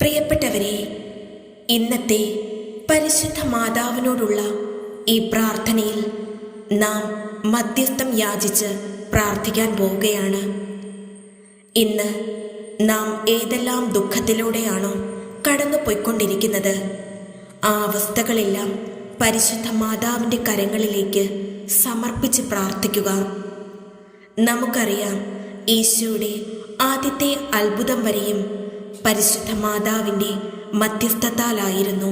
പ്രിയപ്പെട്ടവരെ, ഇന്നത്തെ പരിശുദ്ധ മാതാവിനോടുള്ള ഈ പ്രാർത്ഥനയിൽ നാം മധ്യസ്ഥം യാചിച്ച് പ്രാർത്ഥിക്കാൻ പോവുകയാണ്. ഇന്ന് നാം ഏതെല്ലാം ദുഃഖത്തിലൂടെയാണോ കടന്നു പോയിക്കൊണ്ടിരിക്കുന്നത്, ആ അവസ്ഥകളെല്ലാം പരിശുദ്ധ മാതാവിൻ്റെ കരങ്ങളിലേക്ക് സമർപ്പിച്ച് പ്രാർത്ഥിക്കുക. നമുക്കറിയാം, ഈശോയുടെ ആദ്യത്തെ അത്ഭുതം വരെയും പരിശുദ്ധ മാതാവിൻ്റെ മധ്യസ്ഥത്താലായിരുന്നു.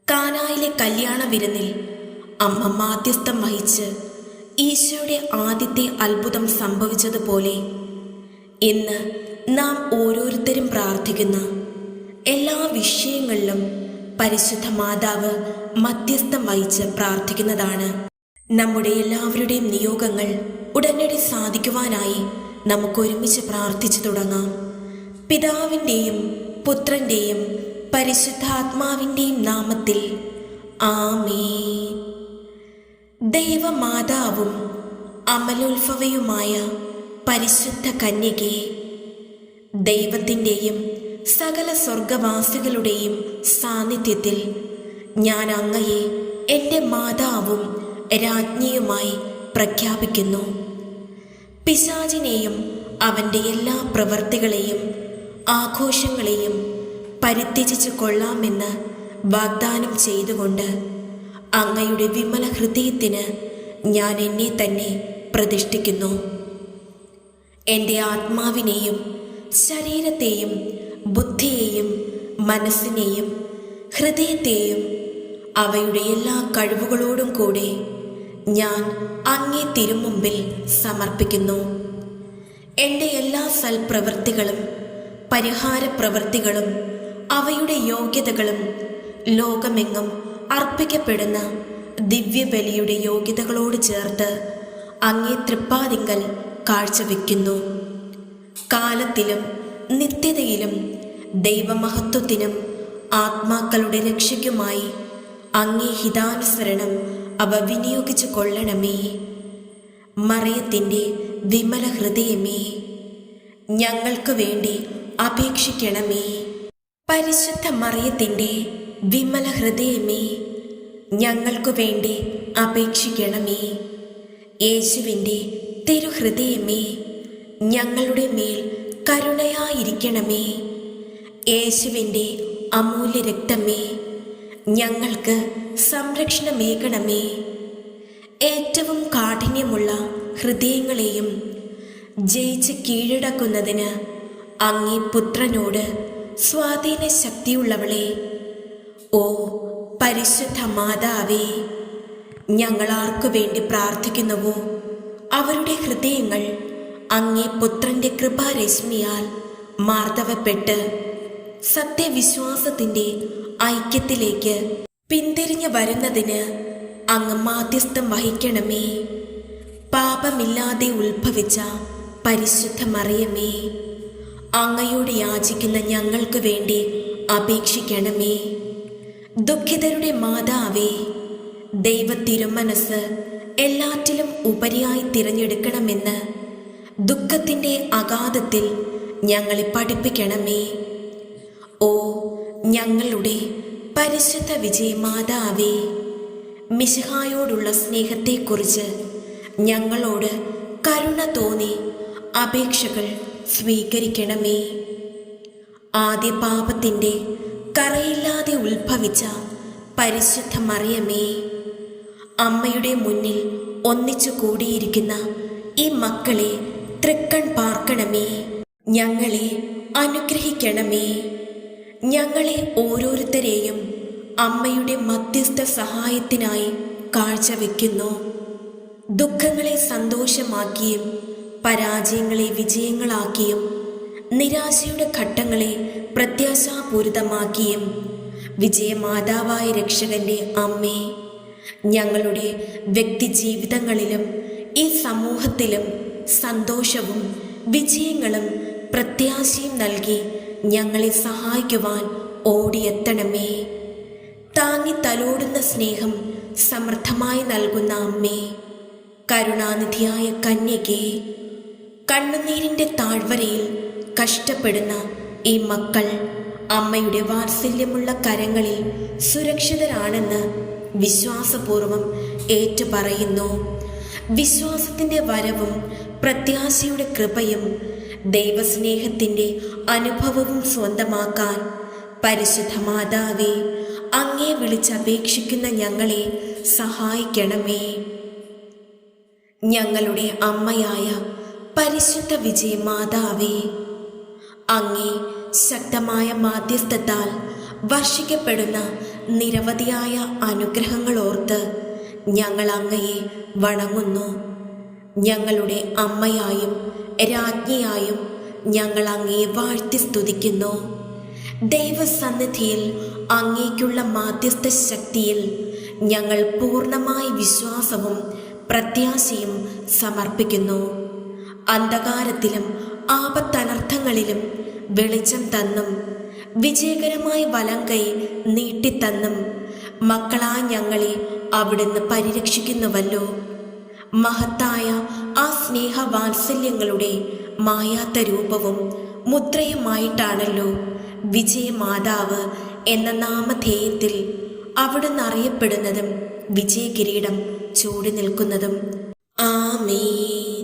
കാനായിലെ കല്യാണ വിരുന്നിൽ അമ്മ മാധ്യസ്ഥം വഹിച്ച് ഈശോയുടെ ആദ്യത്തെ അത്ഭുതം സംഭവിച്ചതുപോലെ ഇന്ന് നാം ഓരോരുത്തരും പ്രാർത്ഥിക്കുന്ന എല്ലാ വിഷയങ്ങളിലും പരിശുദ്ധ മാതാവ് മധ്യസ്ഥം വഹിച്ച് പ്രാർത്ഥിക്കുന്നതാണ്. നമ്മുടെ എല്ലാവരുടെയും നിയോഗങ്ങൾ ഉടനടി സാധിക്കുവാനായി നമുക്ക് ഒരുമിച്ച് പ്രാർത്ഥിച്ചു തുടങ്ങാം. പിതാവിൻ്റെയും പുത്രൻ്റെയും പരിശുദ്ധാത്മാവിൻ്റെയും നാമത്തിൽ ആമേൻ. ദൈവമാതാവും അമലോത്ഭവയുമായ പരിശുദ്ധ കന്യകേ, ദൈവത്തിൻ്റെയും സകല സ്വർഗവാസികളുടെയും സാന്നിധ്യത്തിൽ ഞാൻ അങ്ങയെ എൻ്റെ മാതാവും രാജ്ഞിയുമായി പ്രഖ്യാപിക്കുന്നു. പിശാചിനെയും അവൻ്റെ എല്ലാ പ്രവൃത്തികളെയും ആഘോഷങ്ങളെയും പരിത്യജിച്ചു കൊള്ളാമെന്ന് വാഗ്ദാനം ചെയ്തുകൊണ്ട് അങ്ങയുടെ വിമല ഹൃദയത്തിന് ഞാൻ എന്നെ തന്നെ പ്രതിഷ്ഠിക്കുന്നു. എൻ്റെ ആത്മാവിനെയും ശരീരത്തെയും ബുദ്ധിയെയും മനസ്സിനെയും ഹൃദയത്തെയും അവയുടെ എല്ലാ കഴിവുകളോടും കൂടെ ഞാൻ അങ്ങേ തിരുമുമ്പിൽ സമർപ്പിക്കുന്നു. എൻ്റെ എല്ലാ സൽപ്രവൃത്തികളും പരിഹാരപ്രവൃത്തികളും അവയുടെ യോഗ്യതകളും ലോകമെങ്ങും അർപ്പിക്കപ്പെടുന്ന ദിവ്യബലിയുടെ യോഗ്യതകളോട് ചേർത്ത് അങ്ങേ തൃപ്പാദിങ്കൽ കാഴ്ചവെക്കുന്നു. കാലത്തിലും നിത്യതയിലും ദൈവമഹത്വത്തിനും ആത്മാക്കളുടെ രക്ഷയ്ക്കുമായി അങ്ങേ ഹിതാനുസരണം അവ വിനിയോഗിച്ചു കൊള്ളണമേ. മറിയത്തിൻ്റെ വിമല ഹൃദയമേ, ഞങ്ങൾക്ക് വേണ്ടി അപേക്ഷിക്കണമേ. പരിശുദ്ധ മറിയത്തിൻ്റെ വിമല ഹൃദയമേ, ഞങ്ങൾക്ക് വേണ്ടി അപേക്ഷിക്കണമേ. യേശുവിൻ്റെ തിരുഹൃദയമേ, ഞങ്ങളുടെ മേൽ കരുണയായിരിക്കണമേ. യേശുവിൻ്റെ അമൂല്യ രക്തമേ, ഞങ്ങൾക്ക് സംരക്ഷണമേകണമേ. ഏറ്റവും കാഠിന്യമുള്ള ഹൃദയങ്ങളെയും ജയിച്ച് കീഴടക്കുന്നതിന് അങ്ങേ പുത്രനോട് സ്വാധീന ശക്തിയുള്ളവളെ, ഓ പരിശുദ്ധ മാതാവേ, ഞങ്ങൾ ആർക്കു വേണ്ടി പ്രാർത്ഥിക്കുന്നുവോ അവരുടെ ഹൃദയങ്ങൾ അങ്ങേ പുത്രൻ്റെ കൃപാരശ്മിയാൽ മാർദ്ദവപ്പെട്ട് സത്യവിശ്വാസത്തിൻ്റെ ഐക്യത്തിലേക്ക് പിന്തിരിഞ്ഞു വരുന്നതിന് അങ്ങ് മാധ്യസ്ഥം വഹിക്കണമേ. പാപമില്ലാതെ ഉത്ഭവിച്ച പരിശുദ്ധ മറിയമേ, അങ്ങയോട് യാചിക്കുന്ന ഞങ്ങൾക്ക് വേണ്ടി അപേക്ഷിക്കണമേ. ദുഃഖിതരുടെ മാതാവേ, ദൈവത്തിരുമനസ് എല്ലാറ്റിലും ഉപരിയായി തിരഞ്ഞെടുക്കണമെന്ന് ദുഃഖത്തിൻ്റെ അഗാധത്തിൽ ഞങ്ങളെ പഠിപ്പിക്കണമേ. ഓ ഞങ്ങളുടെ പരിശുദ്ധ വിജയമാതാവേ, മിശിഹായോടുള്ള സ്നേഹത്തെക്കുറിച്ച് ഞങ്ങളോട് കരുണ തോന്നി അപേക്ഷകൾ സ്വീകരിക്കണമേ. ആദ്യ പാപത്തിൻ്റെ കറയില്ലാതെ ഉത്ഭവിച്ച പരിശുദ്ധ മറിയമേ, അമ്മയുടെ മുന്നിൽ ഒന്നിച്ചു കൂടിയിരിക്കുന്ന ഈ മക്കളെ തൃക്കൺ പാർക്കണമേ. ഞങ്ങളെ അനുഗ്രഹിക്കണമേ. ഞങ്ങളെ ഓരോരുത്തരെയും അമ്മയുടെ മധ്യസ്ഥ സഹായത്തിനായി കാഴ്ചവെക്കുന്നു. ദുഃഖങ്ങളെ സന്തോഷമാക്കിയും പരാജയങ്ങളെ വിജയങ്ങളാക്കിയും നിരാശയുടെ ഘട്ടങ്ങളെ പ്രത്യാശാപൂരിതമാക്കിയും വിജയമാതാവായ രക്ഷകന്റെ അമ്മേ, ഞങ്ങളുടെ വ്യക്തിജീവിതങ്ങളിലും ഈ സമൂഹത്തിലും സന്തോഷവും വിജയങ്ങളും പ്രത്യാശയും നൽകി ഞങ്ങളെ സഹായിക്കുവാൻ ഓടിയെത്തണമേ. താങ്ങി തലോടുന്ന സ്നേഹം സമൃദ്ധമായി നൽകുന്ന അമ്മേ, കരുണാനിധിയായ കന്യകേ, കണ്ണുനീരിൻ്റെ താഴ്വരയിൽ കഷ്ടപ്പെടുന്ന ഈ മക്കൾ അമ്മയുടെ വാത്സല്യമുള്ള കരങ്ങളിൽ സുരക്ഷിതരാണെന്ന് വിശ്വാസപൂർവം ഏറ്റുപറയുന്നു. വിശ്വാസത്തിൻ്റെ വരവും പ്രത്യാശയുടെ കൃപയും ദൈവസ്നേഹത്തിൻ്റെ അനുഭവവും സ്വന്തമാക്കാൻ പരിശുദ്ധ മാതാവേ, അങ്ങേ വിളിച്ചപേക്ഷിക്കുന്ന ഞങ്ങളെ സഹായിക്കണമേ. ഞങ്ങളുടെ അമ്മയായ പരിശുദ്ധ വിജയ മാതാവേ, അങ്ങേ ശക്തമായ മാധ്യസ്ഥത്താൽ വർഷിക്കപ്പെടുന്ന നിരവധിയായ അനുഗ്രഹങ്ങൾ ഓർത്ത് ഞങ്ങൾ അങ്ങയെ വണങ്ങുന്നു. ഞങ്ങളുടെ അമ്മയായും രാജ്ഞിയായും ഞങ്ങൾ അങ്ങയെ വാഴ്ത്തി സ്തുതിക്കുന്നു. ദൈവസന്നിധിയിൽ അങ്ങേക്കുള്ള മാധ്യസ്ഥ ശക്തിയിൽ ഞങ്ങൾ പൂർണ്ണമായ വിശ്വാസവും പ്രത്യാശയും സമർപ്പിക്കുന്നു. അന്ധകാരത്തിലും ആപത്തനർത്ഥങ്ങളിലും വെളിച്ചം തന്നും വിജയകരമായ വലങ്കൈ നീട്ടിത്തന്നും മക്കളായ ഞങ്ങളെ അവിടുന്ന് പരിരക്ഷിക്കുന്നുവല്ലോ. മഹത്തായ ആ സ്നേഹവാത്സല്യങ്ങളുടെ മായാത്ത രൂപവും മുദ്രയുമായിട്ടാണല്ലോ വിജയമാതാവ് എന്ന നാമധേയത്തിൽ അവിടുന്ന് അറിയപ്പെടുന്നതും വിജയകിരീടം ചൂടി നിൽക്കുന്നതും. ആമേൻ.